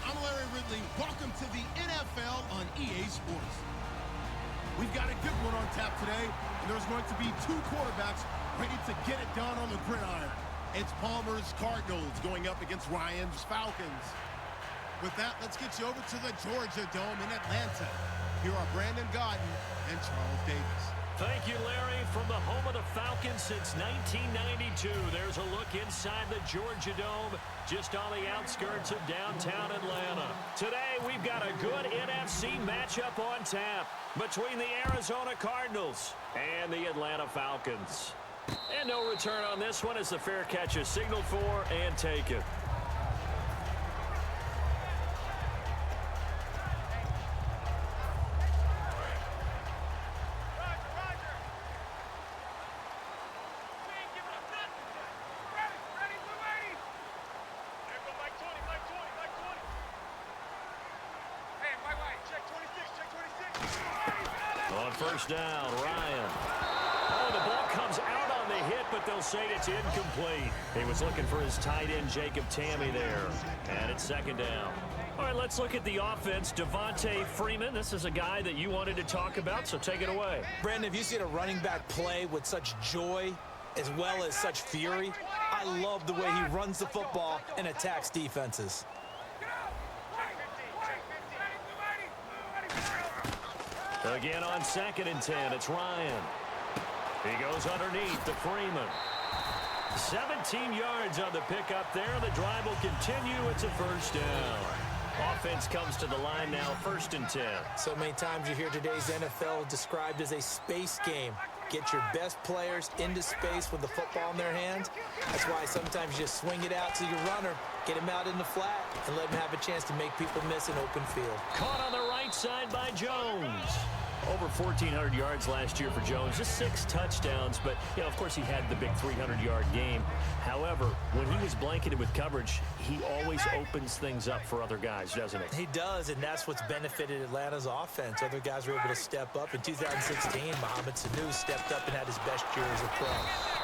I'm Larry Ridley. Welcome to the NFL on EA Sports. We've got a good one on tap today, and there's going to be two quarterbacks ready to get it done on the gridiron. It's Palmer's Cardinals going up against Ryan's Falcons. With that, let's get you over to the Georgia Dome in Atlanta. Here are Brandon Gaudin and Charles Davis. Thank you, Larry. From the home of the Falcons since 1992, there's a look inside the Georgia Dome, just on the outskirts of downtown Atlanta. Today, we've got a good NFC matchup on tap between the Arizona Cardinals and the Atlanta Falcons. And no return on this one as the fair catch is signaled for and taken. First down, Ryan. Oh, the ball comes out on the hit, but they'll say it's incomplete. He was looking for his tight end, Jacob Tamme, there. And it's second down. All right, let's look at the offense. Devontae Freeman, this is a guy that you wanted to talk about, so take it away. Brandon, if you see a running back play with such joy as well as such fury, I love the way he runs the football and attacks defenses. Again on 2nd and 10, it's Ryan. He goes underneath to Freeman. 17 yards on the pickup there. The drive will continue. It's a first down. Offense comes to the line now, 1st and 10. So many times you hear today's NFL described as a space game. Get your best players into space with the football in their hands. That's why sometimes you just swing it out to your runner, get him out in the flat, and let him have a chance to make people miss an open field. Caught on the right side by Jones. Over 1,400 yards last year for Jones, just 6 touchdowns, but, you know, of course he had the big 300-yard game. However, when he was blanketed with coverage, he always opens things up for other guys, doesn't he? He does, and that's what's benefited Atlanta's offense. Other guys were able to step up. In 2016, Mohamed Sanu stepped up and had his best year as a pro.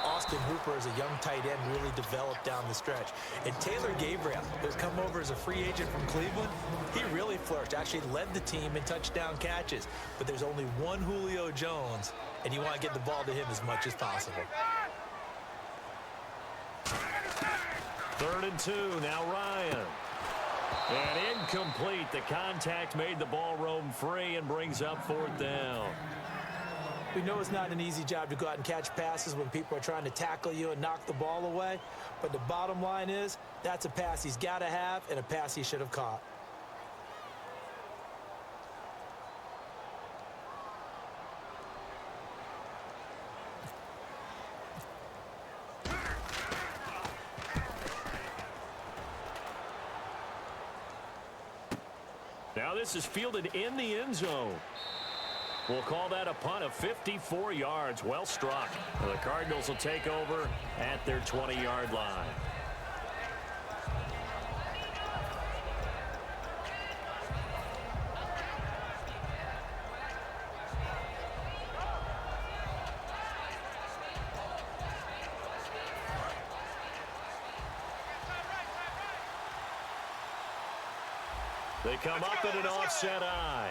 Austin Hooper, as a young tight end, really developed down the stretch. And Taylor Gabriel, who's come over as a free agent from Cleveland, he really flourished, actually led the team in touchdown catches. But there's only one Julio Jones, and you want to get the ball to him as much as possible. 3rd and 2, now Ryan. And incomplete. The contact made the ball roam free and brings up 4th down. We know it's not an easy job to go out and catch passes when people are trying to tackle you and knock the ball away. But the bottom line is, that's a pass he's got to have and a pass he should have caught. Now this is fielded in the end zone. We'll call that a punt of 54 yards. Well struck. The Cardinals will take over at their 20-yard line. They come up in an offset eye.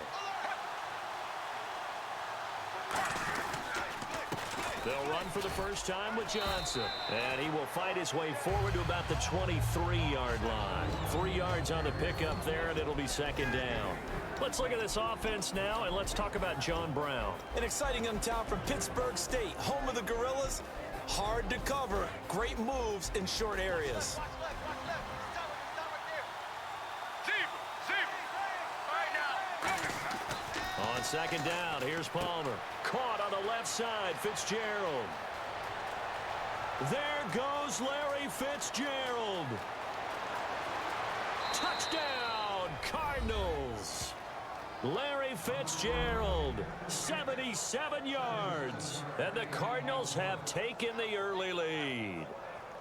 They'll run for the first time with Johnson. And he will fight his way forward to about the 23-yard line. 3 yards on the pickup there, and it'll be 2nd down. Let's look at this offense now, and let's talk about John Brown. An exciting young talent from Pittsburgh State, home of the Gorillas. Hard to cover, great moves in short areas. On 2nd down, here's Palmer. Caught on the left side, Fitzgerald. There goes Larry Fitzgerald. Touchdown, Cardinals. Larry Fitzgerald, 77 yards. And the Cardinals have taken the early lead.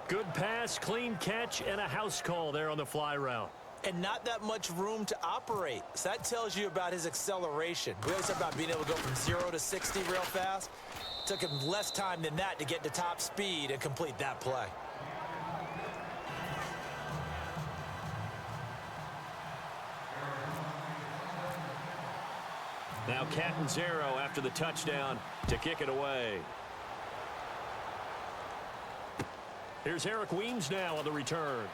Good pass, clean catch, and a house call there on the fly route. And not that much room to operate. So that tells you about his acceleration. We always talk about being able to go from 0 to 60 real fast. It took him less time than that to get to top speed and complete that play. Now Catanzaro after the touchdown to kick it away. Here's Eric Weems now on the return.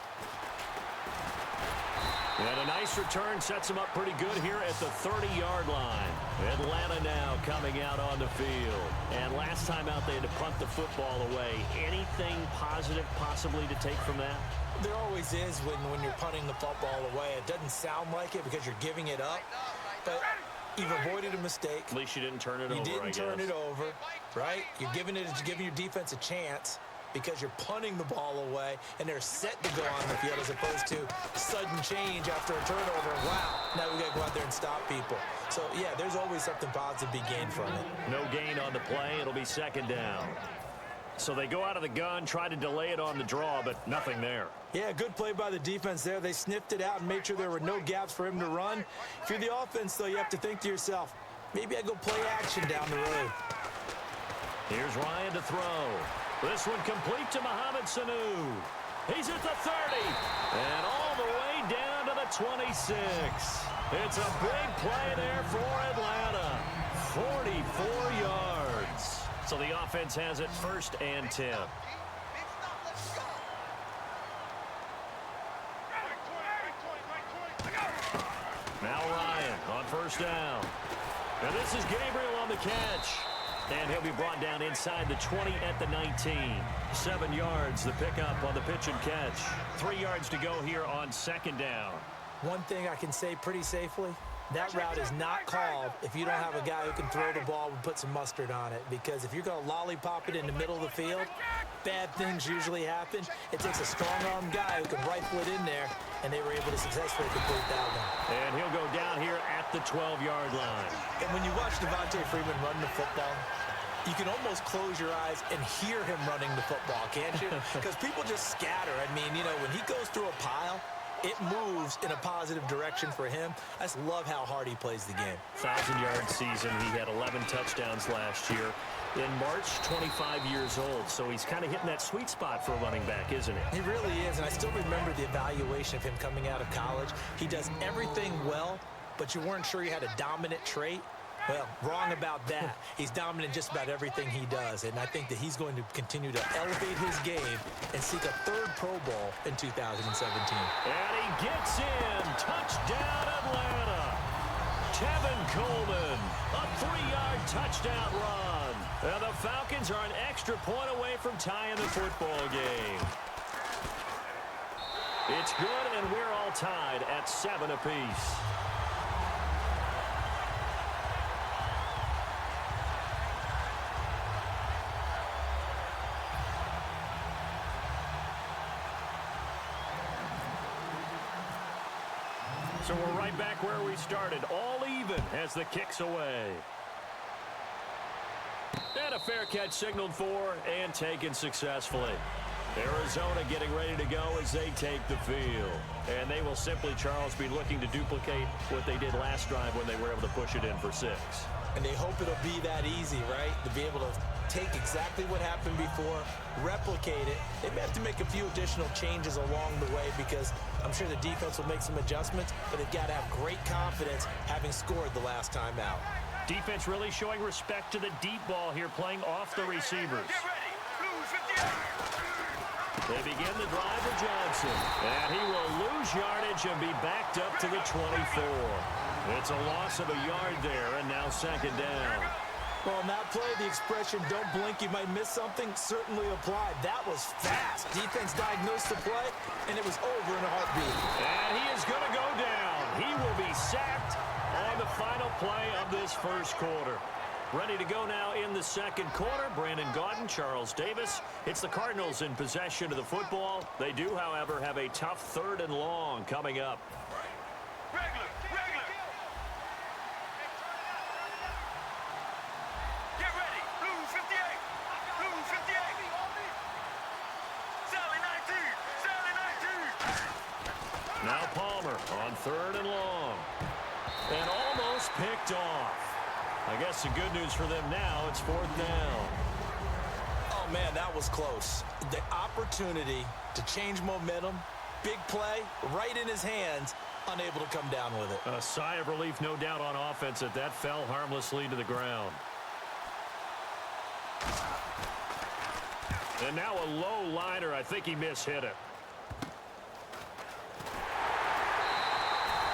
And a nice return sets him up pretty good here at the 30-yard line. Atlanta now coming out on the field. And last time out they had to punt the football away. Anything positive possibly to take from that? There always is when you're punting the football away. It doesn't sound like it because you're giving it up. But you've avoided a mistake. At least you didn't turn it over, You didn't turn it over, right? You're giving your defense a chance because you're punting the ball away, and they're set to go on the field as opposed to sudden change after a turnover. Wow, now we got to go out there and stop people. So, yeah, there's always something positive to be gained from it. No gain on the play. It'll be second down. So they go out of the gun, try to delay it on the draw, but nothing there. Yeah, good play by the defense there. They sniffed it out and made sure there were no gaps for him to run. If you're the offense, though, you have to think to yourself, maybe I go play action down the road. Here's Ryan to throw. This one complete to Mohamed Sanu. He's at the 30. And all the way down to the 26. It's a big play there for Atlanta. 44 yards. So the offense has it 1st and 10. Now Ryan on 1st down. And this is Gabriel on the catch. And he'll be brought down inside the 20 at the 19. 7 yards, the pickup on the pitch and catch. 3 yards to go here on 2nd down. One thing I can say pretty safely, that route is not called if you don't have a guy who can throw the ball and put some mustard on it. Because if you're going to lollipop it in the middle of the field, bad things usually happen. It takes a strong-arm guy who can rifle it in there, and they were able to successfully complete that one. And he'll go down here at the 12-yard line. And when you watch Devontae Freeman run the football, you can almost close your eyes and hear him running the football, can't you? Because people just scatter. I mean, you know, when he goes through a pile, it moves in a positive direction for him. I just love how hard he plays the game. 1,000-yard season. He had 11 touchdowns last year. In March, 25 years old. So he's kind of hitting that sweet spot for a running back, isn't he? He really is, and I still remember the evaluation of him coming out of college. He does everything well, but you weren't sure he had a dominant trait. Well, wrong about that. He's dominant just about everything he does, and I think that he's going to continue to elevate his game and seek a 3rd Pro Bowl in 2017. And he gets in. Touchdown, Atlanta. Tevin Coleman, a 3-yard touchdown run. And the Falcons are an extra point away from tying the football game. It's good, and we're all tied at 7 apiece. So we're right back where we started, all even as the kick's away. And a fair catch signaled for and taken successfully. Arizona getting ready to go as they take the field. And they will simply, Charles, be looking to duplicate what they did last drive when they were able to push it in for 6. And they hope it'll be that easy, right? To be able to take exactly what happened before, replicate it. They may have to make a few additional changes along the way because I'm sure the defense will make some adjustments, but they've got to have great confidence having scored the last time out. Defense really showing respect to the deep ball here, playing off the receivers. They begin the drive with Johnson, and he will lose yardage and be backed up to the 24. It's a loss of a yard there, and now 2nd down. Well, in that play, the expression, don't blink, you might miss something, certainly applied. That was fast. Defense diagnosed the play, and it was over in a heartbeat. And he is going to go down. He will be sacked on the final play of this 1st quarter. Ready to go now in the 2nd quarter. Brandon Gaudin, Charles Davis. It's the Cardinals in possession of the football. They do, however, have a tough 3rd and long coming up. Now Palmer on 3rd and long. And almost picked off. I guess the good news for them now, it's 4th down. Oh, man, that was close. The opportunity to change momentum, big play, right in his hands, unable to come down with it. A sigh of relief, no doubt, on offense that fell harmlessly to the ground. And now a low liner. I think he mishit it.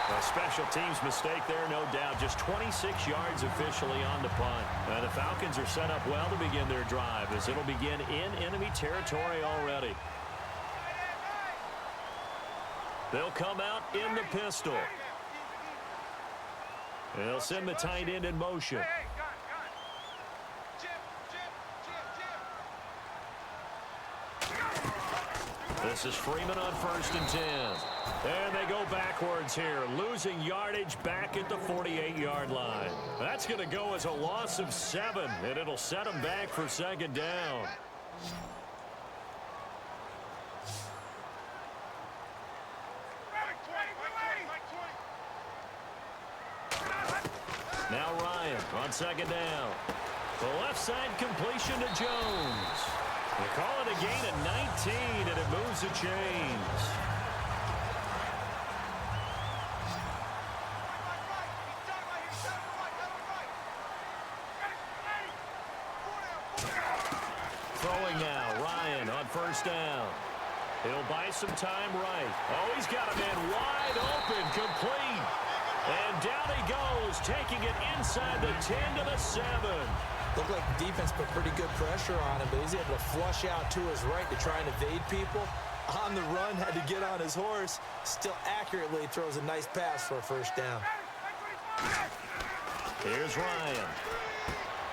A special teams mistake there, no doubt. Just 26 yards officially on the punt. The Falcons are set up well to begin their drive as it'll begin in enemy territory already. They'll come out in the pistol. They'll send the tight end in motion. This is Freeman on 1st and 10. And they go backwards here, losing yardage back at the 48-yard line. That's going to go as a loss of 7, and it'll set them back for 2nd down. Now Ryan on 2nd down. The left side completion to Jones. They call it a gain of 19, and it moves the chains. Throwing now, Ryan on 1st down. He'll buy some time right. Oh, he's got a man wide open, complete. And down he goes, taking it inside the 10 to the 7. Looked like the defense put pretty good pressure on him, but he's able to flush out to his right to try and evade people. On the run, had to get on his horse. Still accurately throws a nice pass for a 1st down. Here's Ryan.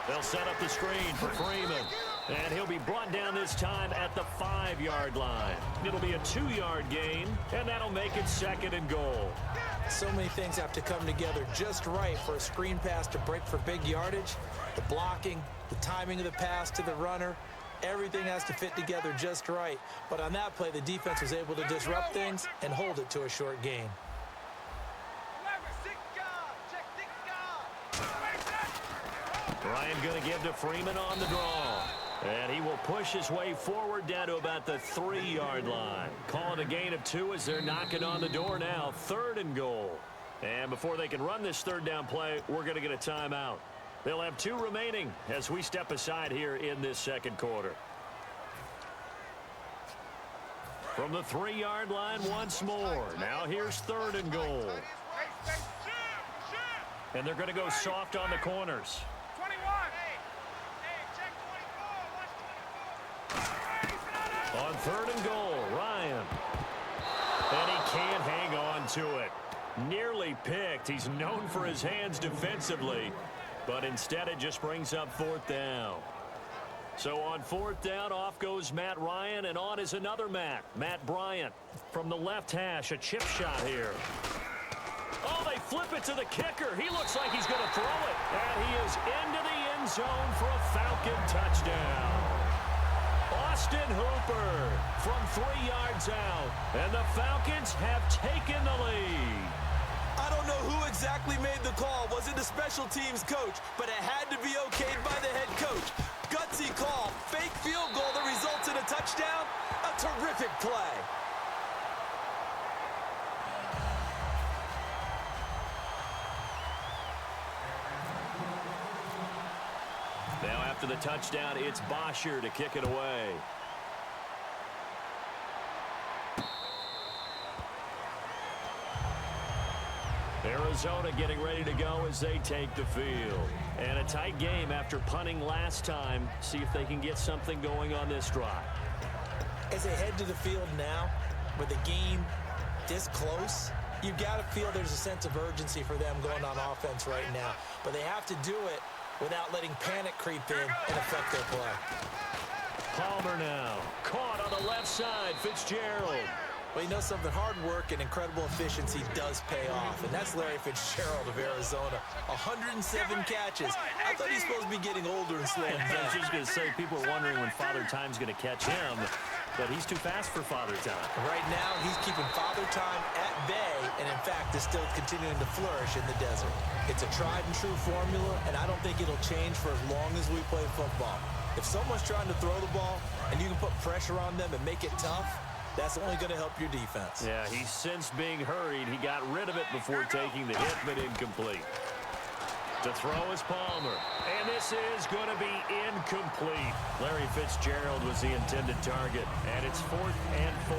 They'll set up the screen for Freeman. And he'll be brought down this time at the 5-yard line. It'll be a 2-yard gain, and that'll make it 2nd and goal. So many things have to come together just right for a screen pass to break for big yardage. The blocking, the timing of the pass to the runner, everything has to fit together just right. But on that play, the defense was able to disrupt things and hold it to a short gain. Ryan going to give to Freeman on the draw. And he will push his way forward down to about the 3-yard line. Calling a gain of 2 as they're knocking on the door now. 3rd and goal. And before they can run this 3rd down play, we're going to get a timeout. They'll have 2 remaining as we step aside here in this 2nd quarter. From the 3-yard line once more. Now here's 3rd and goal. And they're going to go soft on the corners. On 3rd and goal, Ryan. And he can't hang on to it. Nearly picked. He's known for his hands defensively, but instead it just brings up 4th down. So on 4th down, off goes Matt Ryan, and on is another Matt Bryant. From the left hash, a chip shot here. Oh, they flip it to the kicker. He looks like he's going to throw it. And he is into the end zone for a Falcon touchdown. Austin Hooper from 3 yards out. And the Falcons have taken the lead. I don't know who exactly made the call. Was it the special teams coach? But it had to be okayed by the head coach. Gutsy call. Fake field goal that results in a touchdown. A terrific play. Now after the touchdown, it's Bosher to kick it away. Arizona getting ready to go as they take the field. And a tight game after punting last time. See if they can get something going on this drive. As they head to the field now, with the game this close, you've got to feel there's a sense of urgency for them going on offense right now. But they have to do it without letting panic creep in and affect their play. Palmer now. Caught on the left side. Fitzgerald. Well, you know something, hard work and incredible efficiency does pay off, and that's Larry Fitzgerald of Arizona. 107 catches. I thought he's supposed to be getting older and slowing down. I was just going to say, people are wondering when Father Time's going to catch him, but he's too fast for Father Time. Right now, he's keeping Father Time at bay, and in fact, is still continuing to flourish in the desert. It's a tried and true formula, and I don't think it'll change for as long as we play football. If someone's trying to throw the ball, and you can put pressure on them and make it tough, That's only going to help your defense. Yeah, he's since being hurried. He got rid of it before taking the hit, but incomplete. To throw is Palmer. And this is going to be incomplete. Larry Fitzgerald was the intended target. And it's 4th and 4.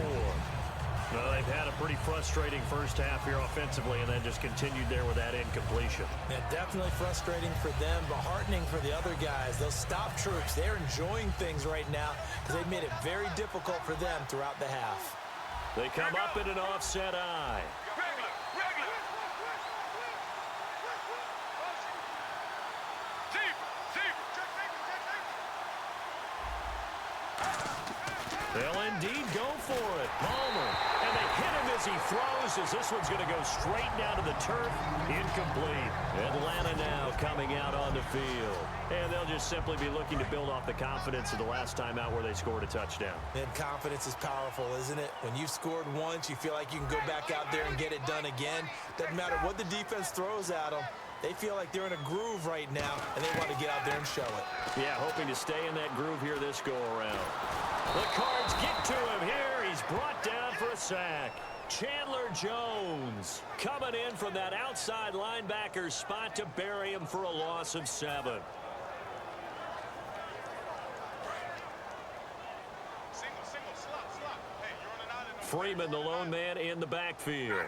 Well, they've had a pretty frustrating first half here offensively and then just continued there with that incompletion. Yeah, definitely frustrating for them, but heartening for the other guys. Those stop troops, they're enjoying things right now because they've made it very difficult for them throughout the half. They come up in an offset eye. They'll indeed go for it. Palmer. And they hit him as he throws, as this one's going to go straight down to the turf. Incomplete. Atlanta now coming out on the field. And they'll just simply be looking to build off the confidence of the last time out where they scored a touchdown. And confidence is powerful, isn't it? When you've scored once, you feel like you can go back out there and get it done again. Doesn't matter what the defense throws at them. They feel like they're in a groove right now, and they want to get out there and show it. Yeah, hoping to stay in that groove here this go-around. The Cards get to him here. He's brought down for a sack. Chandler Jones coming in from that outside linebacker spot to bury him for a loss of 7. Freeman, the lone man in the backfield.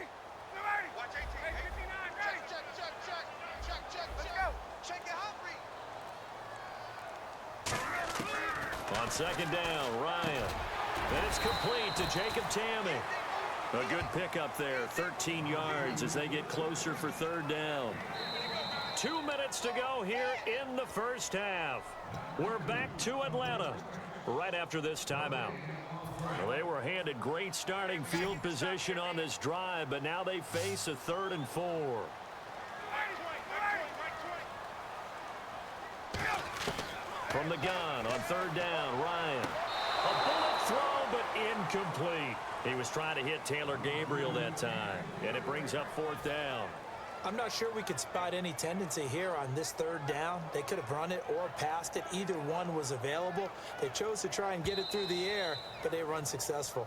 On second down, Ryan. And it's complete to Jacob Tamme. A good pickup there, 13 yards as they get closer for 3rd down. 2 minutes to go here in the first half. We're back to Atlanta right after this timeout. Well, they were handed great starting field position on this drive, but now they face a 3rd and 4. From the gun on 3rd down, Ryan. A bullet throw, but incomplete. He was trying to hit Taylor Gabriel that time, and it brings up 4th down. I'm not sure we could spot any tendency here on this 3rd down. They could have run it or passed it. Either one was available. They chose to try and get it through the air, but they were unsuccessful.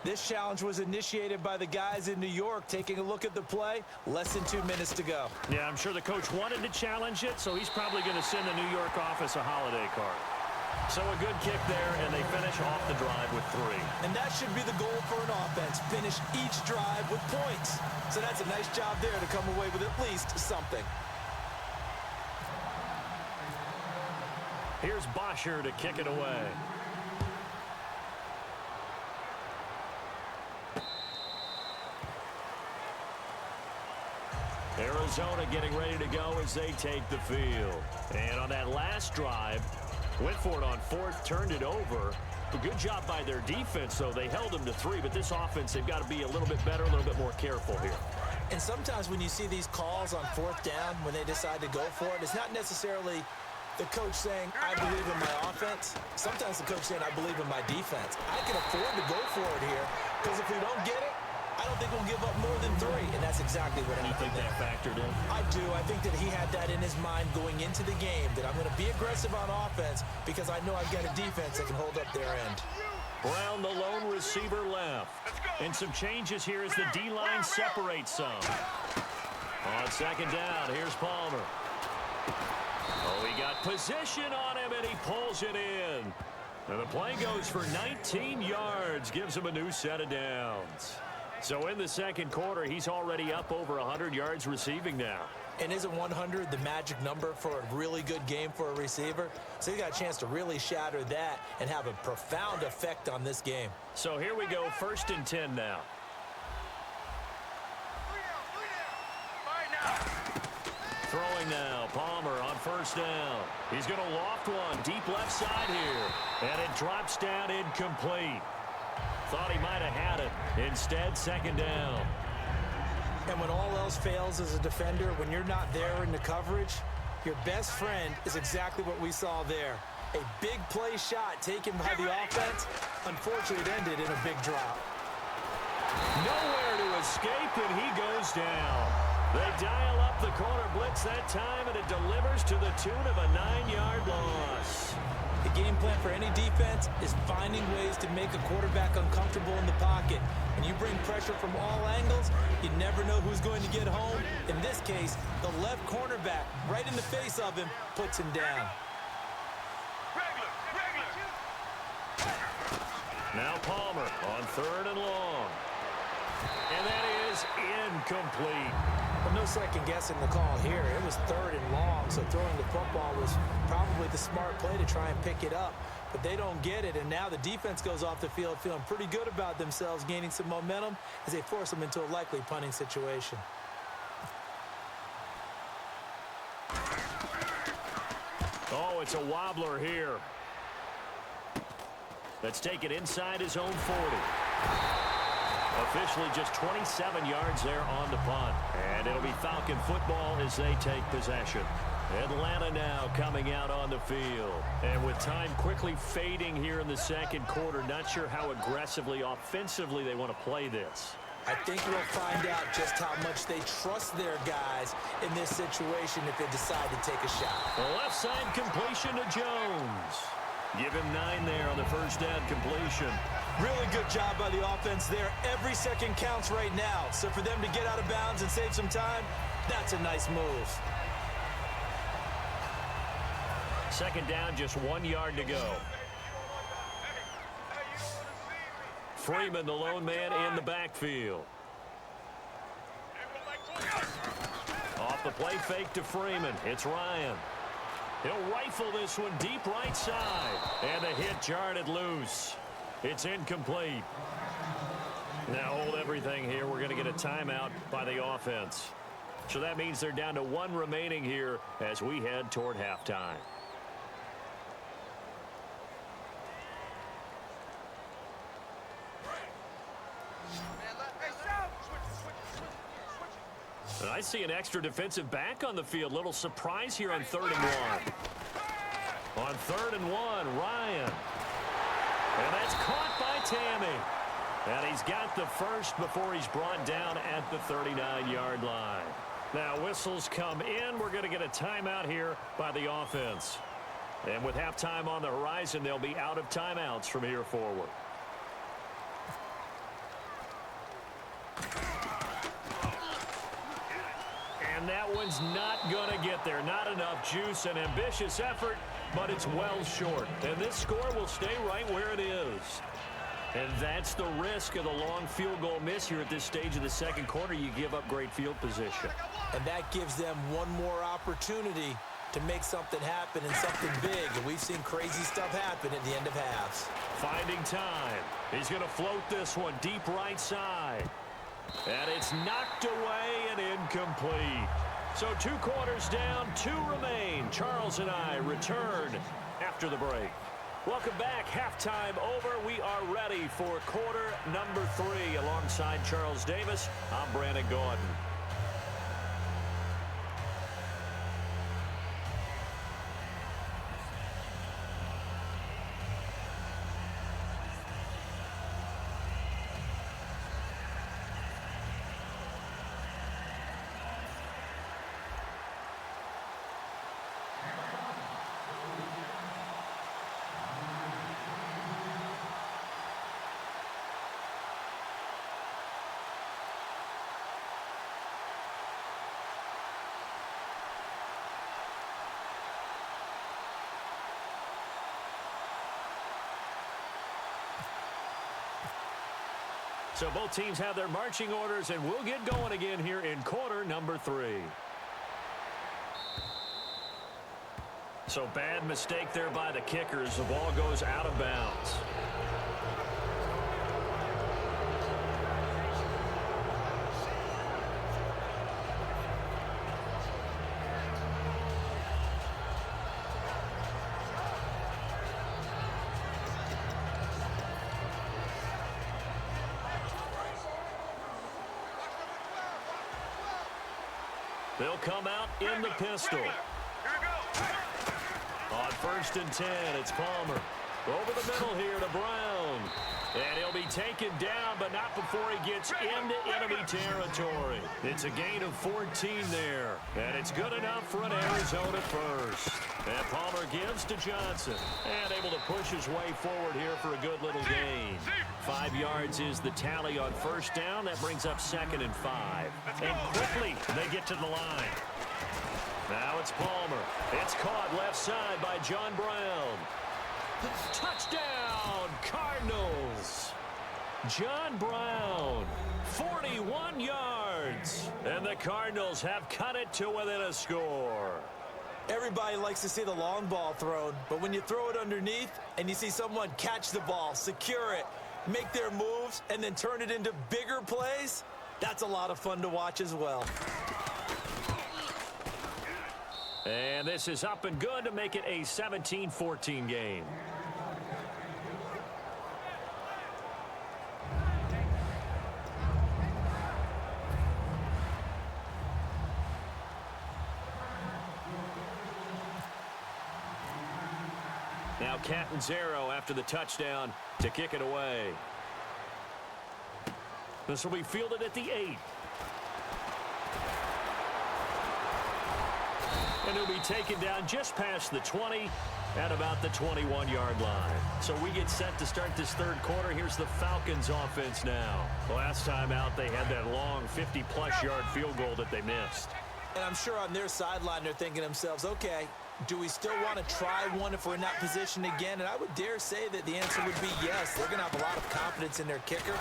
This challenge was initiated by the guys in New York. Taking a look at the play, less than 2 minutes to go. Yeah, I'm sure the coach wanted to challenge it, so he's probably going to send the New York office a holiday card. So a good kick there, and they finish off the drive with 3. And that should be the goal for an offense. Finish each drive with points. So that's a nice job there to come away with at least something. Here's Bosher to kick it away. Arizona getting ready to go as they take the field. And on that last drive, went for it on 4th, turned it over. A good job by their defense, though. They held them to 3, but this offense, they've got to be a little bit better, a little bit more careful here. And sometimes when you see these calls on 4th down, when they decide to go for it, it's not necessarily the coach saying, I believe in my offense. Sometimes the coach saying, I believe in my defense. I can afford to go for it here, because if we don't get it, I don't think we'll give up more than 3, and that's exactly what happened. You think that factored in? I do. I think that he had that in his mind going into the game, that I'm going to be aggressive on offense because I know I've got a defense that can hold up their end. Brown, the lone receiver, left. And some changes here as the D-line separates some. On second down, here's Palmer. Oh, he got position on him, and he pulls it in. And the play goes for 19 yards, gives him a new set of downs. So in the second quarter, he's already up over 100 yards receiving now. And isn't 100 the magic number for a really good game for a receiver? So he got a chance to really shatter that and have a profound effect on this game. So here we go, 1st and 10 now. Throwing now, Palmer on 1st down. He's going to loft one deep left side here. And it drops down incomplete. Thought he might have had it. Instead, 2nd down. And when all else fails as a defender, when you're not there in the coverage, your best friend is exactly what we saw there. A big play shot taken by the offense. Unfortunately, it ended in a big drop. Nowhere to escape, and he goes down. They dial up the corner blitz that time, and it delivers to the tune of a 9-yard loss. The game plan for any defense is finding ways to make a quarterback uncomfortable in the pocket. When you bring pressure from all angles, you never know who's going to get home. In this case, the left cornerback, right in the face of him, puts him down. Now Palmer on 3rd and long. And that is incomplete. Well, no second guessing the call here. It was 3rd and long, so throwing the football was probably the smart play to try and pick it up. But they don't get it, and now the defense goes off the field feeling pretty good about themselves, gaining some momentum as they force them into a likely punting situation. Oh, it's a wobbler here. Let's take it inside his own 40. Officially just 27 yards there on the punt. And it'll be Falcon football as they take possession. Atlanta now coming out on the field. And with time quickly fading here in the second quarter, not sure how aggressively, offensively they want to play this. I think we'll find out just how much they trust their guys in this situation if they decide to take a shot. The left side completion to Jones. Give him 9 there on the first down completion. Really good job by the offense there. Every second counts right now. So for them to get out of bounds and save some time, that's a nice move. Second down, just 1 yard to go. Freeman, the lone man in the backfield. Off the play fake to Freeman. It's Ryan. He'll rifle this one deep right side. And the hit jarred it loose. It's incomplete. Now hold everything here. We're going to get a timeout by the offense. So that means they're down to 1 remaining here as we head toward halftime. And I see an extra defensive back on the field. Little surprise here on 3rd and 1. On 3rd and 1, Ryan. And that's caught by Tammy. And he's got the first before he's brought down at the 39-yard line. Now whistles come in. We're going to get a timeout here by the offense. And with halftime on the horizon, they'll be out of timeouts from here forward. And that one's not going to get there. Not enough juice. An ambitious effort, but it's well short. And this score will stay right where it is. And that's the risk of the long field goal miss here at this stage of the second quarter. You give up great field position. And that gives them one more opportunity to make something happen and something big. And we've seen crazy stuff happen at the end of halves. Finding time. He's going to float this one deep right side. And it's knocked away and incomplete. So 2 quarters down, 2 remain. Charles and I return after the break. Welcome back. Halftime over. We are ready for quarter number 3. Alongside Charles Davis, I'm Brandon Gordon. So both teams have their marching orders, and we'll get going again here in quarter number 3. So bad mistake there by the kickers. The ball goes out of bounds. They'll come out in the pistol. On 1st and 10, it's Palmer. Over the middle here to Brown. And he'll be taken down, but not before he gets into enemy territory. It's a gain of 14 there. And it's good enough for an Arizona first. And Palmer gives to Johnson. And able to push his way forward here for a good little gain. 5 yards is the tally on first down. That brings up 2nd and 5. And quickly they get to the line. Now it's Palmer. It's caught left side by John Brown. Touchdown, Cardinals. John Brown, 41 yards. And the Cardinals have cut it to within a score. Everybody likes to see the long ball thrown, but when you throw it underneath and you see someone catch the ball, secure it, make their moves, and then turn it into bigger plays, that's a lot of fun to watch as well. And this is up and good to make it a 17-14 game. Now Catanzaro after the touchdown to kick it away. This will be fielded at the 8. And he'll be taken down just past the 20 at about the 21-yard line. So we get set to start this third quarter. Here's the Falcons offense now. Last time out, they had that long 50-plus yard field goal that they missed. And I'm sure on their sideline they're thinking to themselves, okay, do we still want to try one if we're in that position again? And I would dare say that the answer would be yes. They're going to have a lot of confidence in their kicker.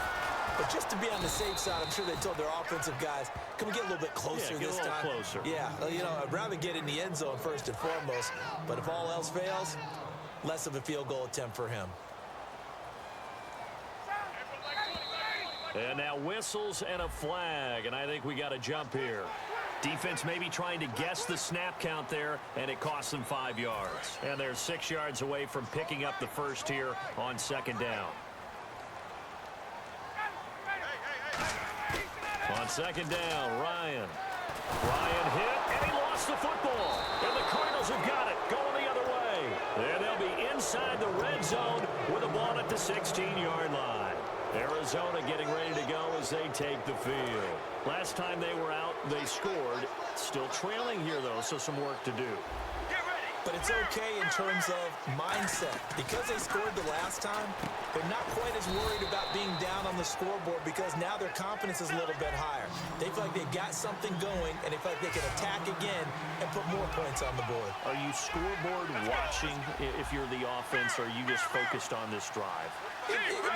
But just to be on the safe side, I'm sure they told their offensive guys, can we get a little bit closer this time? Closer. Yeah, you know, I'd rather get in the end zone first and foremost. But if all else fails, less of a field goal attempt for him. And now whistles and a flag, and I think we got a jump here. Defense maybe trying to guess the snap count there, and it costs them 5 yards. And they're 6 yards away from picking up the first here on 2nd down. On 2nd down, Ryan hit, and he lost the football. And the Cardinals have got it, going the other way. And they'll be inside the red zone with the ball at the 16-yard line. Arizona getting ready to go as they take the field. Last time they were out, they scored. Still trailing here, though, so some work to do. But it's okay in terms of mindset. Because they scored the last time, they're not quite as worried about being down on the scoreboard because now their confidence is a little bit higher. They feel like they've got something going, and they feel like they can attack again and put more points on the board. Are you scoreboard watching if you're the offense, or are you just focused on this drive?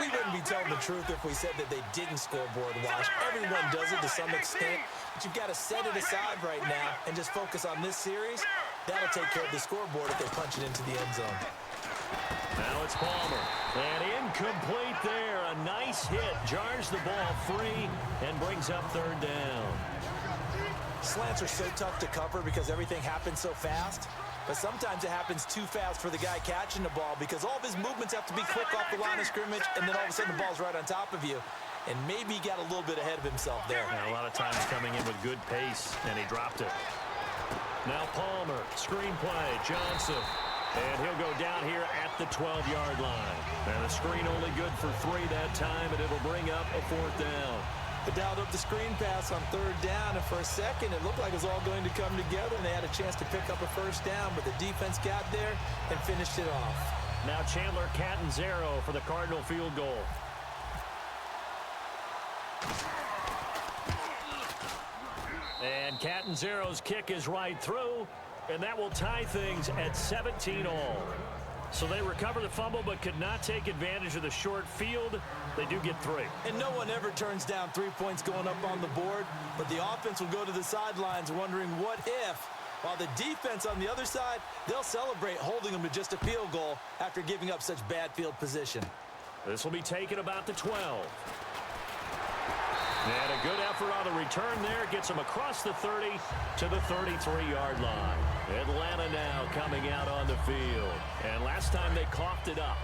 We wouldn't be telling the truth if we said that they didn't scoreboard watch. Everyone does it to some extent, but you've got to set it aside right now and just focus on this series. That'll take care of the scoreboard if they punch it into the end zone. Now it's Palmer. And incomplete there. A nice hit. Jars the ball free and brings up 3rd down. Slants are so tough to cover because everything happens so fast. But sometimes it happens too fast for the guy catching the ball because all of his movements have to be quick off the line of scrimmage, and then all of a sudden the ball's right on top of you. And maybe he got a little bit ahead of himself there. Yeah, a lot of times coming in with good pace, and he dropped it. Now Palmer, screen play, Johnson. And he'll go down here at the 12-yard line. And the screen only good for 3 that time, and it'll bring up a 4th down. They dialed up the screen pass on 3rd down, and for a second it looked like it was all going to come together, and they had a chance to pick up a 1st down, but the defense got there and finished it off. Now Chandler Catanzaro for the Cardinal field goal. And Catanzaro's kick is right through, and that will tie things at 17-all. So they recover the fumble but could not take advantage of the short field. They do get 3. And no one ever turns down 3 points going up on the board, but the offense will go to the sidelines wondering what if, while the defense on the other side, they'll celebrate holding them to just a field goal after giving up such bad field position. This will be taken about the 12. And a good effort on the return there. Gets them across the 30 to the 33-yard line. Atlanta now coming out on the field. And last time they coughed it up.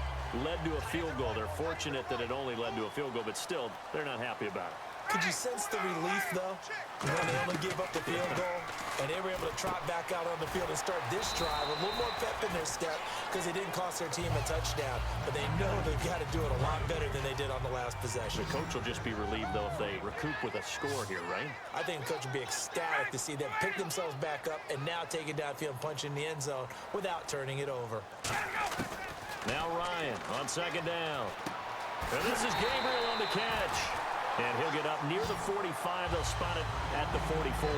Led to a field goal. They're fortunate that it only led to a field goal, but still, they're not happy about it. Could you sense the relief, though, when they only give up the field goal? And they were able to trot back out on the field and start this drive with a little more pep in their step because they didn't cost their team a touchdown. But they know they've got to do it a lot better than they did on the last possession. The coach will just be relieved, though, if they recoup with a score here, right? I think the coach will be ecstatic to see them pick themselves back up and now take it downfield and punch in the end zone without turning it over. Now Ryan on second down. And this is Gabriel on the catch. And he'll get up near the 45. They'll spot it at the 44.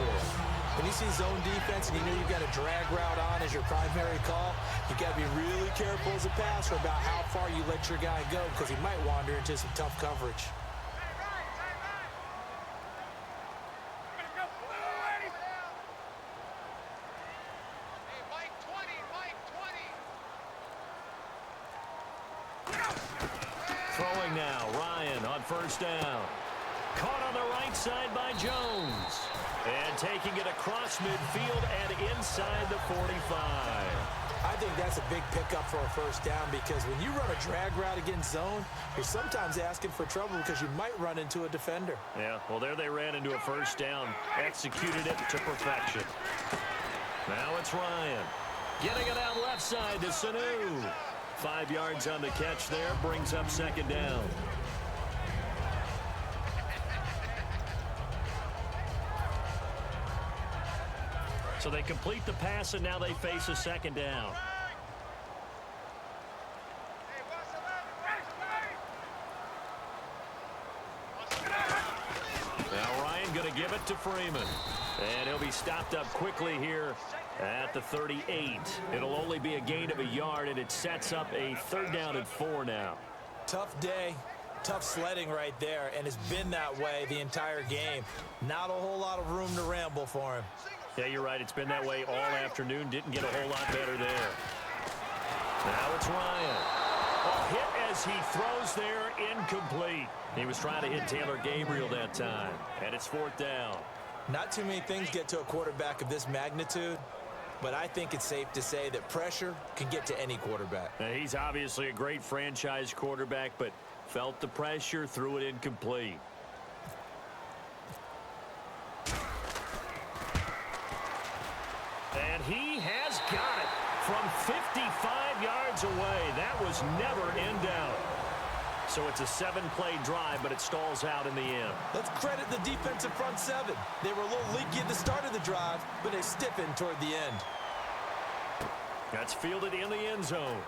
When you see zone defense and you know you've got a drag route on as your primary call, you got to be really careful as a passer about how far you let your guy go because he might wander into some tough coverage. Throwing now, Ryan on first down. Caught on the right side by Jones. And taking it across midfield and inside the 45. I think that's a big pickup for a first down because when you run a drag route against zone, you're sometimes asking for trouble because you might run into a defender. Yeah, well, there they ran into a first down. Executed it to perfection. Now it's Ryan. Getting it out left side to Sanu. 5 yards on the catch there. Brings up second down. So they complete the pass, and now they face a second down. Now Ryan going to give it to Freeman. And he'll be stopped up quickly here at the 38. It'll only be a gain of a yard, and it sets up a 3rd down and 4 now. Tough day. Tough sledding right there, and it's been that way the entire game. Not a whole lot of room to ramble for him. Yeah, you're right. It's been that way all afternoon. Didn't get a whole lot better there. Now it's Ryan. A hit as he throws there, incomplete. He was trying to hit Taylor Gabriel that time, and it's 4th down. Not too many things get to a quarterback of this magnitude, but I think it's safe to say that pressure can get to any quarterback. Now, he's obviously a great franchise quarterback, but felt the pressure, threw it incomplete. And he has got it from 55 yards away. That was never in doubt. So it's a 7-play drive, but it stalls out in the end. Let's credit the defensive front 7. They were a little leaky at the start of the drive, but they stiffened toward the end. That's fielded in the end zone.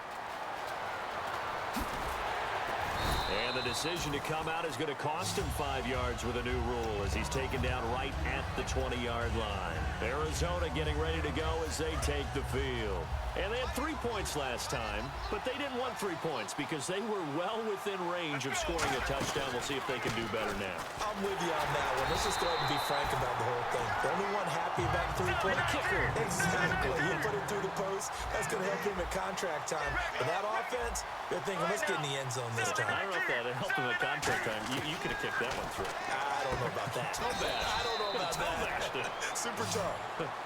And the decision to come out is going to cost him 5 yards with a new rule as he's taken down right at the 20-yard line. Arizona getting ready to go as they take the field. And they had 3 points last time, but they didn't want 3 points because they were well within range of scoring a touchdown. We'll see if they can do better now. I'm with you on that one. Let's just go ahead and be frank about the whole thing. The only one happy about the 3-point kicker. Exactly. He put it through the post. That's going to help him at contract time. But that offense, they're thinking, let's get in the end zone this time. I don't know if that helped him at contract time. You could have kicked that one through. I don't know about that. I don't know about that. Super tough.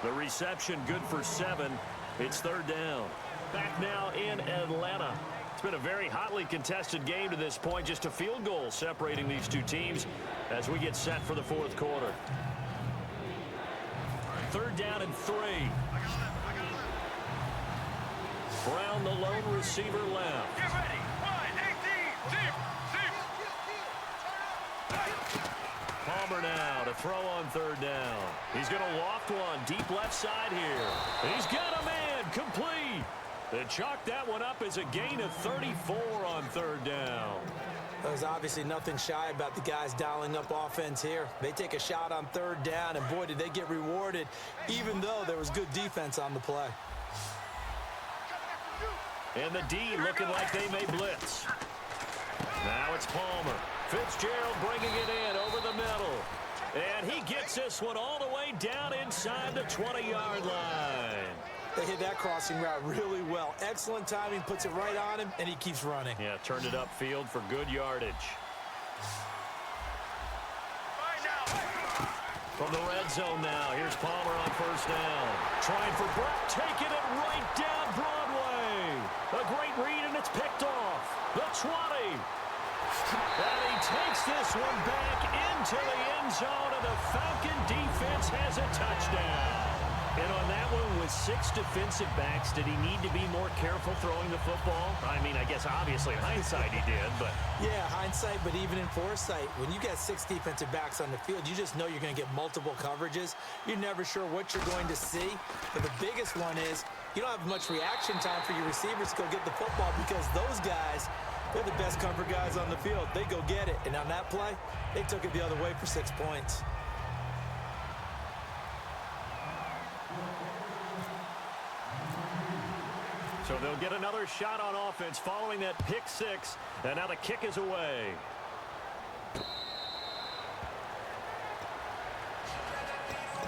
The reception good for 7. It's 3rd down. Back now in Atlanta. It's been a very hotly contested game to this point. Just a field goal separating these two teams as we get set for the 4th quarter. 3rd down and 3. Brown, the lone receiver, left. Get ready. 1, 18, zip. Palmer now to throw on 3rd down. He's going to loft one deep left side here. He's got a man complete. They chalk that one up as a gain of 34 on 3rd down. There's obviously nothing shy about the guys dialing up offense here. They take a shot on 3rd down, and boy, did they get rewarded, even though there was good defense on the play. And the D looking like they may blitz. Now it's Palmer. Fitzgerald bringing it in over the middle. And he gets this one all the way down inside the 20-yard line. They hit that crossing route really well. Excellent timing, puts it right on him, and he keeps running. Yeah, turned it upfield for good yardage. From the red zone now, here's Palmer on 1st down. Trying for Brock, taking it right down Broadway. A great read, and it's picked off. The 20. And he takes this one back into the end zone, and the Falcon defense has a touchdown. And on that one, with 6 defensive backs, did he need to be more careful throwing the football? I mean, I guess obviously in hindsight he did, but... Yeah, hindsight, but even in foresight, when you got 6 defensive backs on the field, you just know you're going to get multiple coverages. You're never sure what you're going to see. But the biggest one is you don't have much reaction time for your receivers to go get the football because those guys, they're the best cover guys on the field. They go get it. And on that play, they took it the other way for 6 points. So they'll get another shot on offense following that pick 6. And now the kick is away.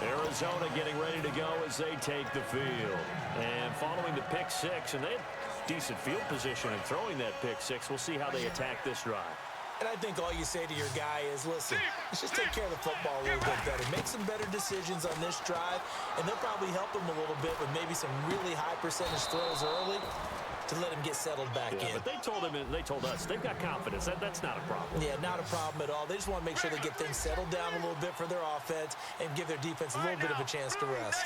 Arizona getting ready to go as they take the field. And following the pick 6, and they had decent field position in throwing that pick 6. We'll see how they attack this drive. And I think all you say to your guy is, listen, let's just take care of the football a little bit better. Make some better decisions on this drive, and they'll probably help him a little bit with maybe some really high percentage throws early to let him get settled back in. But they told us they've got confidence. That's not a problem. Yeah, not a problem at all. They just want to make sure they get things settled down a little bit for their offense and give their defense a little bit of a chance to rest.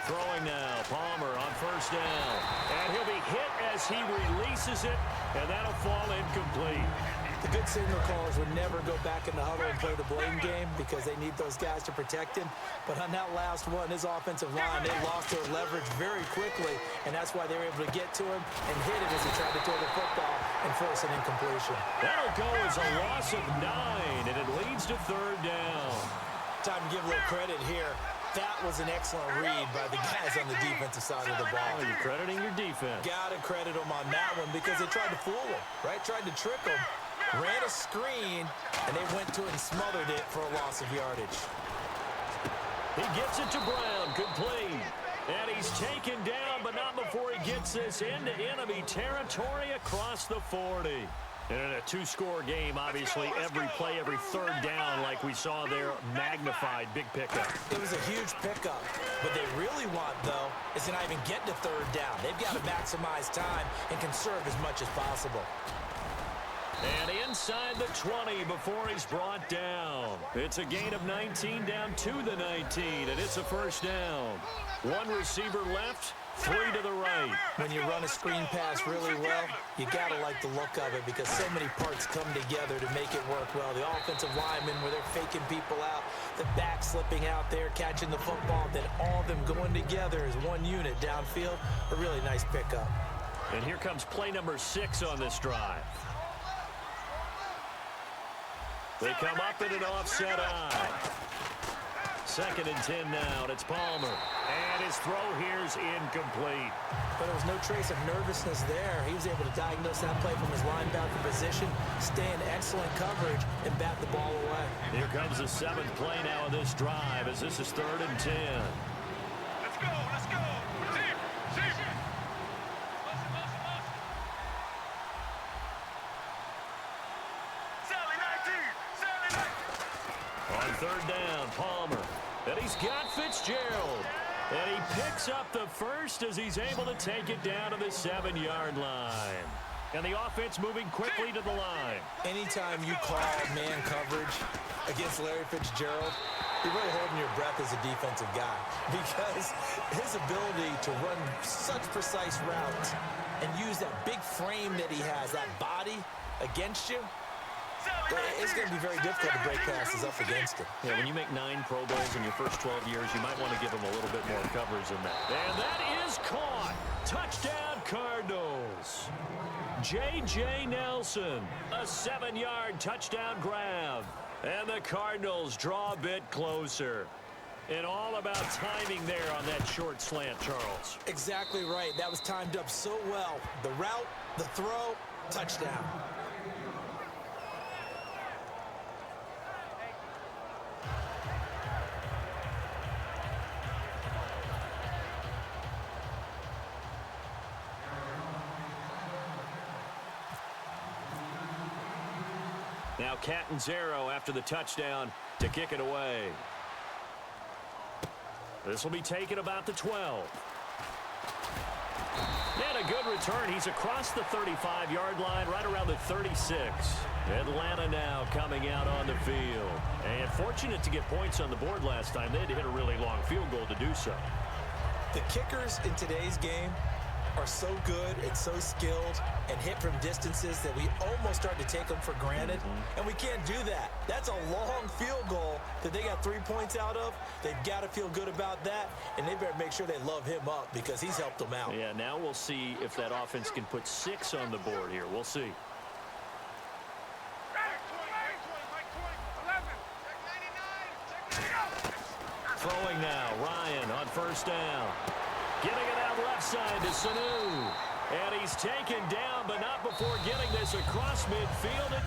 Throwing now, Palmer on first down. And he'll be hit as he releases it, and that'll fall incomplete. The good signal callers would never go back in the huddle and play the blame game because they need those guys to protect him. But on that last one, his offensive line, they lost their leverage very quickly, and that's why they were able to get to him and hit him as he tried to throw the football and force an incompletion. That'll go as a loss of 9, and it leads to third down. Time to give a little credit here. That was an excellent read by the guys on the defensive side of the ball. You're crediting your defense. Got to credit them on that one because they tried to fool him, right? Tried to trick him, ran a screen, and they went to it and smothered it for a loss of yardage. He gets it to Brown, complete. And he's taken down, but not before he gets this into enemy territory across the 40. And in a 2-score game, obviously, every play, every third down, like we saw there, magnified, big pickup. It was a huge pickup. What they really want, though, is to not even get to third down. They've got to maximize time and conserve as much as possible. And inside the 20 before he's brought down. It's a gain of 19 down to the 19, and it's a first down. 1 receiver left, 3 to the right. When you run a screen pass really well, you got to like the look of it because so many parts come together to make it work well. The offensive linemen where they're faking people out, the back slipping out there, catching the football, then all of them going together as one unit downfield. A really nice pickup. And here comes play number 6 on this drive. They come up in an offset eye. 2nd and 10 now, and it's Palmer. And his throw here's incomplete. But there was no trace of nervousness there. He was able to diagnose that play from his linebacker position, stay in excellent coverage, and bat the ball away. Here comes the 7th play now of this drive as this is 3rd and 10. Let's go, let's go. Zip. On 3rd down, Palmer. And he's got Fitzgerald. And he picks up the first as he's able to take it down to the 7-yard line. And the offense moving quickly to the line. Anytime you call man coverage against Larry Fitzgerald, you're really holding your breath as a defensive guy because his ability to run such precise routes and use that big frame that he has, that body against you, it's going to be very difficult to break passes up against him. Yeah, when you make 9 Pro Bowls in your first 12 years, you might want to give him a little bit more coverage than that. And that is caught. Touchdown, Cardinals. J.J. Nelson, a 7-yard touchdown grab. And the Cardinals draw a bit closer. And all about timing there on that short slant, Charles. Exactly right. That was timed up so well. The route, the throw, touchdown. Now Catanzaro after the touchdown to kick it away. This will be taken about the 12. And a good return. He's across the 35-yard line, right around the 36. Atlanta now coming out on the field. And fortunate to get points on the board last time. They had to hit a really long field goal to do so. The kickers in today's game are so good and so skilled and hit from distances that we almost start to take them for granted. And we can't do that. That's a long field goal that they got 3 points out of. They've got to feel good about that, and they better make sure they love him up because he's helped them out. Yeah, now we'll see if that offense can put 6 on the board here. We'll see. Throwing now, Ryan on first down. Getting it out left side to Sanu. And he's taken down, but not before getting this across midfield.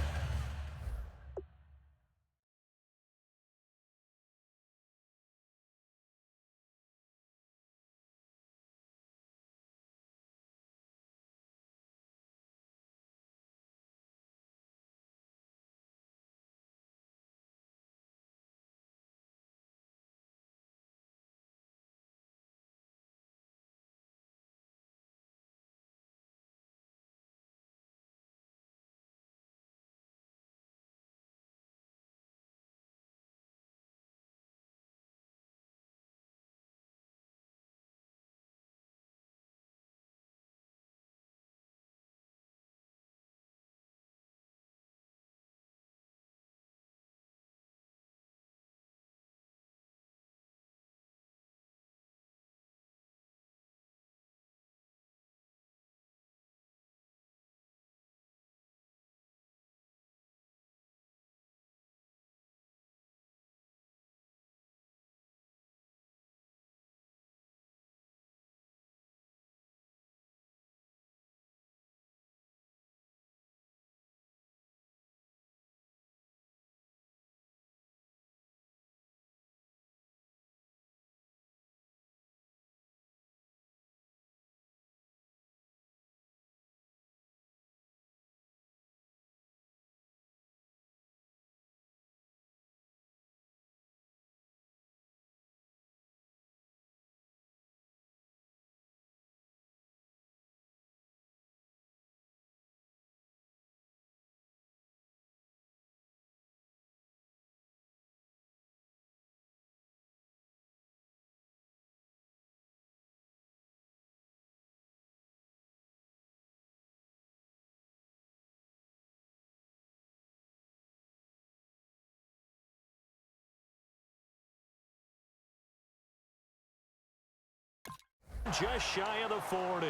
Just shy of the 40.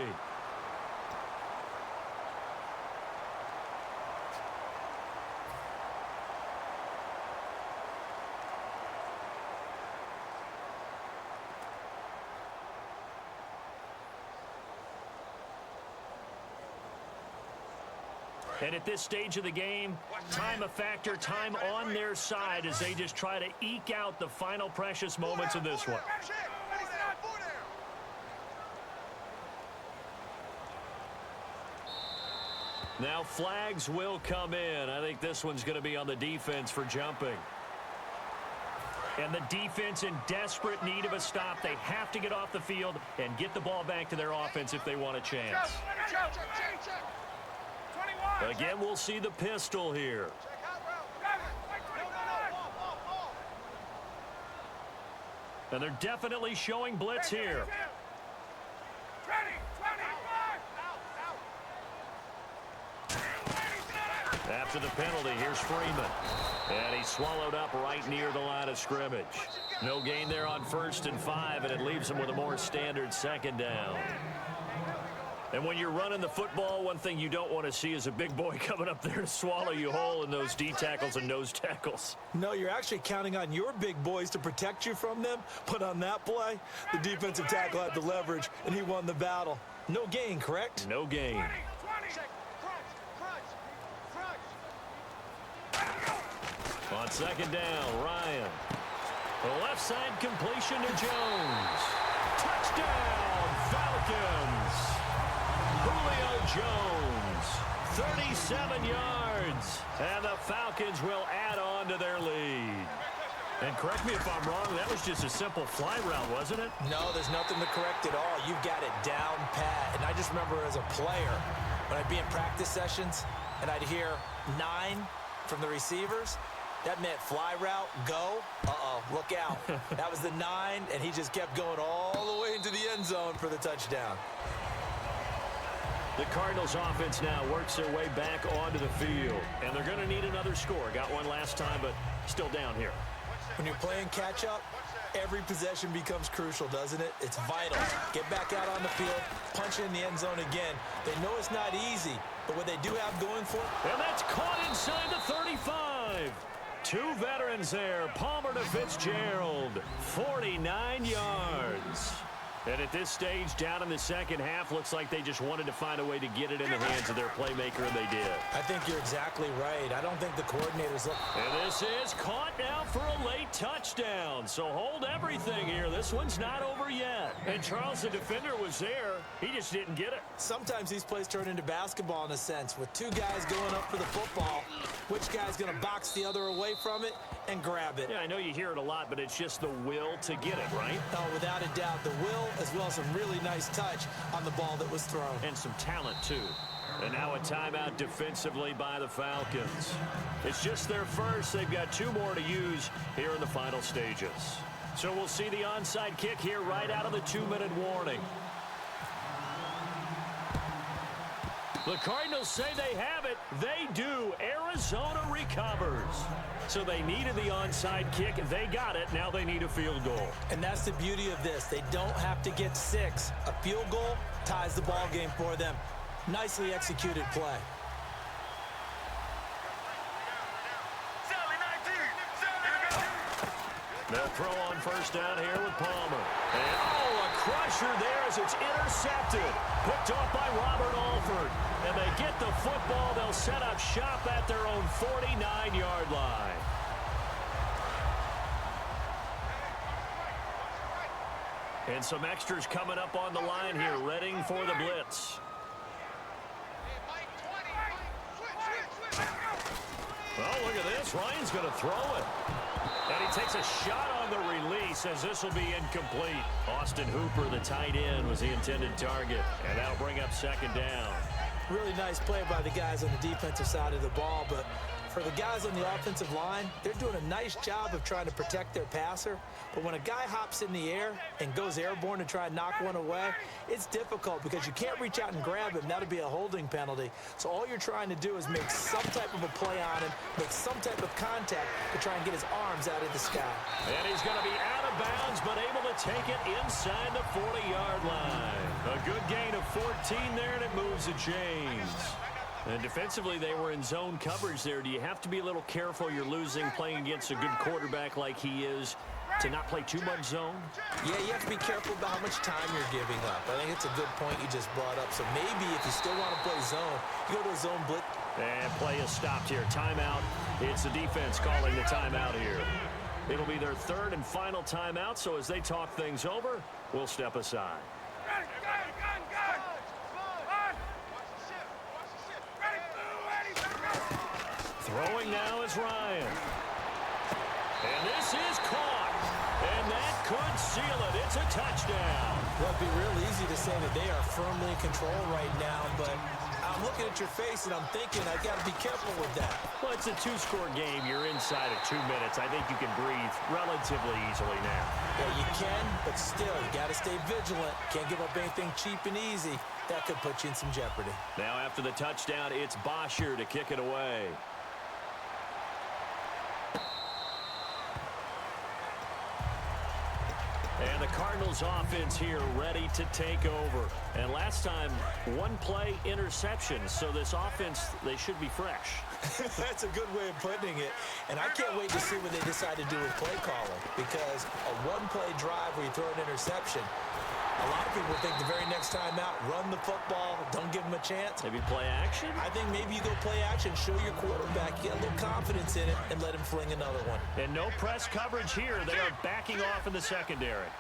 And at this stage of the game, time a factor, time on their side as they just try to eke out the final precious moments of this one. Now flags will come in. I think this one's going to be on the defense for jumping. And the defense in desperate need of a stop. They have to get off the field and get the ball back to their offense if they want a chance. Again, we'll see the pistol here. And they're definitely showing blitz here. After the penalty, here's Freeman. And he's swallowed up right near the line of scrimmage. No gain there on 1st and 5, and it leaves him with a more standard 2nd down. And when you're running the football, one thing you don't want to see is a big boy coming up there to swallow you whole in those D tackles and nose tackles. No, you're actually counting on your big boys to protect you from them. But on that play, the defensive tackle had the leverage, and he won the battle. No gain, correct? No gain. On 2nd down, Ryan. The left side completion to Jones. Touchdown, Falcons. Julio Jones, 37 yards. And the Falcons will add on to their lead. And correct me if I'm wrong, that was just a simple fly route, wasn't it? No, there's nothing to correct at all. You've got it down pat. And I just remember as a player, when I'd be in practice sessions and I'd hear 9 from the receivers, that meant fly route, go. Uh-oh, look out. That was the 9, and he just kept going all the way into the end zone for the touchdown. The Cardinals offense now works their way back onto the field. And they're going to need another score. Got one last time, but still down here. When you're playing catch-up, every possession becomes crucial, doesn't it? It's vital. Get back out on the field, punch it in the end zone again. They know it's not easy, but what they do have going for it. And that's caught inside the 35. 2 veterans there, Palmer to Fitzgerald, 49 yards. And at this stage, down in the second half, looks like they just wanted to find a way to get it in the hands of their playmaker, and they did. I think you're exactly right. I don't think the coordinators look. And this is caught now for a late touchdown. So hold everything here. This one's not over yet. And Charles, the defender, was there. He just didn't get it. Sometimes these plays turn into basketball in a sense, with 2 guys going up for the football. Which guy's going to box the other away from it and grab it? Yeah, I know you hear it a lot, but it's just the will to get it, right? Oh, without a doubt, the will as well as some really nice touch on the ball that was thrown. And some talent, too. And now a timeout defensively by the Falcons. It's just their first. They've got 2 more to use here in the final stages. So we'll see the onside kick here right out of the 2-minute warning. The Cardinals say they have it. They do. Arizona recovers. So they needed the onside kick. They got it. Now they need a field goal. And that's the beauty of this. They don't have to get 6. A field goal ties the ball game for them. Nicely executed play. They'll throw on first down here with Palmer. And, oh, a crusher there as it's intercepted. Picked off by Robert Alford. And they get the football. They'll set up shop at their own 49-yard line. And some extras coming up on the line here, readying for the blitz. Well, look at this. Ryan's going to throw it. And he takes a shot on the release as this will be incomplete. Austin Hooper, the tight end, was the intended target. And that'll bring up second down. Really nice play by the guys on the defensive side of the ball, but for the guys on the offensive line, they're doing a nice job of trying to protect their passer. But when a guy hops in the air and goes airborne to try and knock one away, it's difficult because you can't reach out and grab him. That'll be a holding penalty. So all you're trying to do is make some type of a play on him, make some type of contact to try and get his arms out of the sky. And he's going to be out of bounds, but able to take it inside the 40-yard line. A good gain of 14 there, and it moves the chains. And defensively, they were in zone coverage there. Do you have to be a little careful? You're losing playing against a good quarterback like he is to not play too much zone? Yeah, you have to be careful about how much time you're giving up. I think it's a good point you just brought up. So maybe if you still want to play zone, you go to a zone blitz. And play is stopped here. Timeout. It's the defense calling the timeout here. It'll be their 3rd and final timeout, so as they talk things over, we'll step aside. Throwing now is Ryan. And this is caught. And that could seal it. It's a touchdown. Well, it'd be real easy to say that they are firmly in control right now, but I'm looking at your face and I'm thinking I got to be careful with that. Well, it's a 2-score game. You're inside of 2 minutes. I think you can breathe relatively easily now. Yeah, you can, but still, you got to stay vigilant. Can't give up anything cheap and easy. That could put you in some jeopardy. Now after the touchdown, it's Bosher to kick it away. And the Cardinals offense here ready to take over. And last time, 1 play interception. So this offense, they should be fresh. That's a good way of putting it. And I can't wait to see what they decide to do with play calling. Because a 1-play drive where you throw an interception, a lot of people think the very next time out, run the football, don't give them a chance. Maybe play action? I think maybe you go play action, show your quarterback, get a little confidence in it, and let him fling another one. And no press coverage here. They are backing off in the secondary.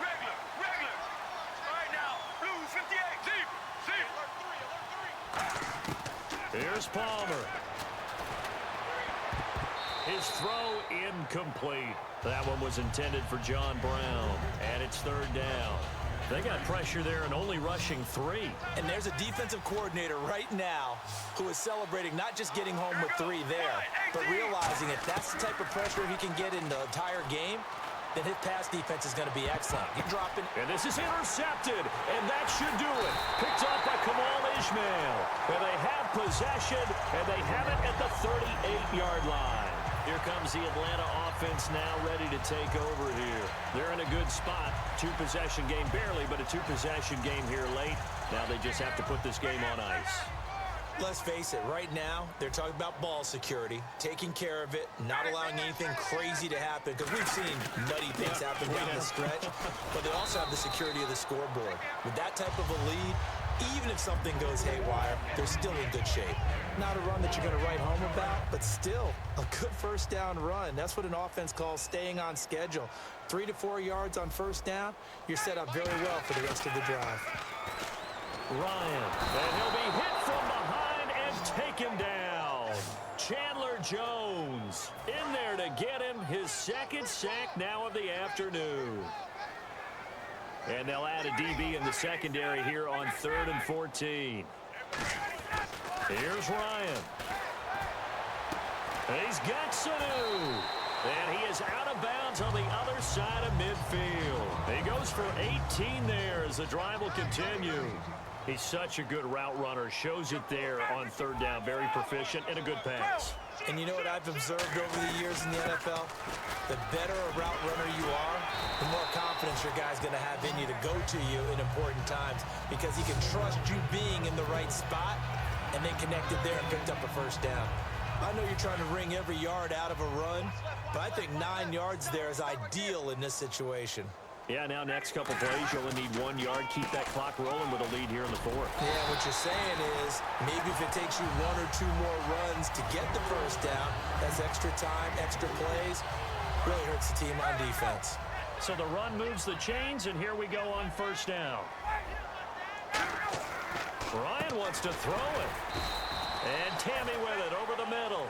Regular. All right now, Blues 58. See. Here's Palmer. His throw incomplete. That one was intended for John Brown, and it's third down. They got pressure there and only rushing 3. And there's a defensive coordinator right now who is celebrating not just getting home with 3 there, but realizing if that's the type of pressure he can get in the entire game, then his pass defense is going to be excellent. You're dropping. And this is intercepted, and that should do it. Picked up by Kamal Ishmael. And they have possession, and they have it at the 38-yard line. Here comes the Atlanta offense now ready to take over here. They're in a good spot. 2-possession game, barely, but a 2-possession game here late. Now they just have to put this game on ice. Let's face it, right now, they're talking about ball security, taking care of it, not allowing anything crazy to happen, because we've seen nutty things happen down the stretch, but they also have the security of the scoreboard. With that type of a lead, even if something goes haywire, they're still in good shape. Not a run that you're going to write home about, but still a good first down run. That's what an offense calls staying on schedule. 3 to 4 yards on first down, you're set up very well for the rest of the drive. Ryan, and he'll be hit from behind and taken down. Chandler Jones in there to get him his second sack now of the afternoon. And they'll add a DB in the secondary here on 3rd and 14. Here's Ryan. He's got Sanu. And he is out of bounds on the other side of midfield. He goes for 18 there as the drive will continue. He's such a good route runner. Shows it there on 3rd down. Very proficient and a good pass. And you know what I've observed over the years in the NFL? The better a route runner you are, the more confidence your guy's going to have in you to go to you in important times, because he can trust you being in the right spot, and they connected there and picked up a first down. I know you're trying to wring every yard out of a run, but I think 9 yards there is ideal in this situation. Yeah, now next couple plays, you only need 1 yard. Keep that clock rolling with a lead here in the 4th. Yeah, what you're saying is maybe if it takes you 1 or 2 more runs to get the first down, that's extra time, extra plays. Really hurts the team on defense. So the run moves the chains, and here we go on first down. Ryan wants to throw it. And Tammy with it over the middle.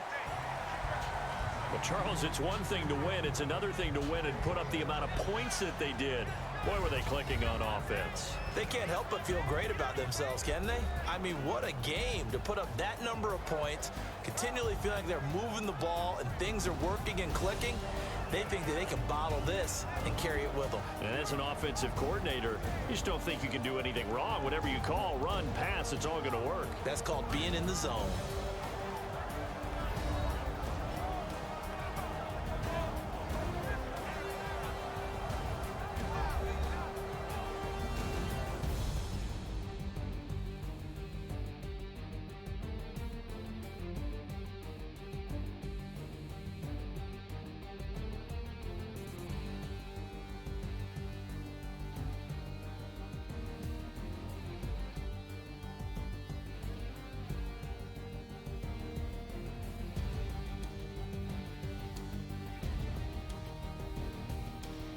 Well, Charles, it's one thing to win. It's another thing to win and put up the amount of points that they did. Boy, were they clicking on offense. They can't help but feel great about themselves, can they? I mean, what a game to put up that number of points, continually feel like they're moving the ball and things are working and clicking. They think that they can bottle this and carry it with them. And as an offensive coordinator, you just don't think you can do anything wrong. Whatever you call, run, pass, it's all going to work. That's called being in the zone.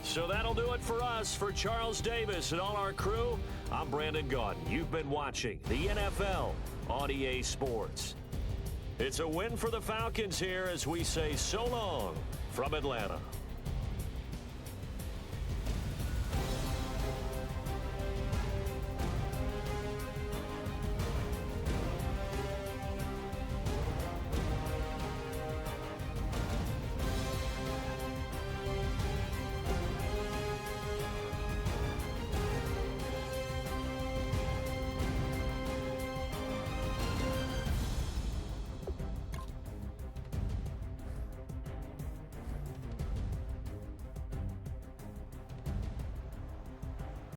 So that'll do it for us. For Charles Davis and all our crew, I'm Brandon Gaudin. You've been watching the NFL on EA Sports. It's a win for the Falcons here as we say so long from Atlanta.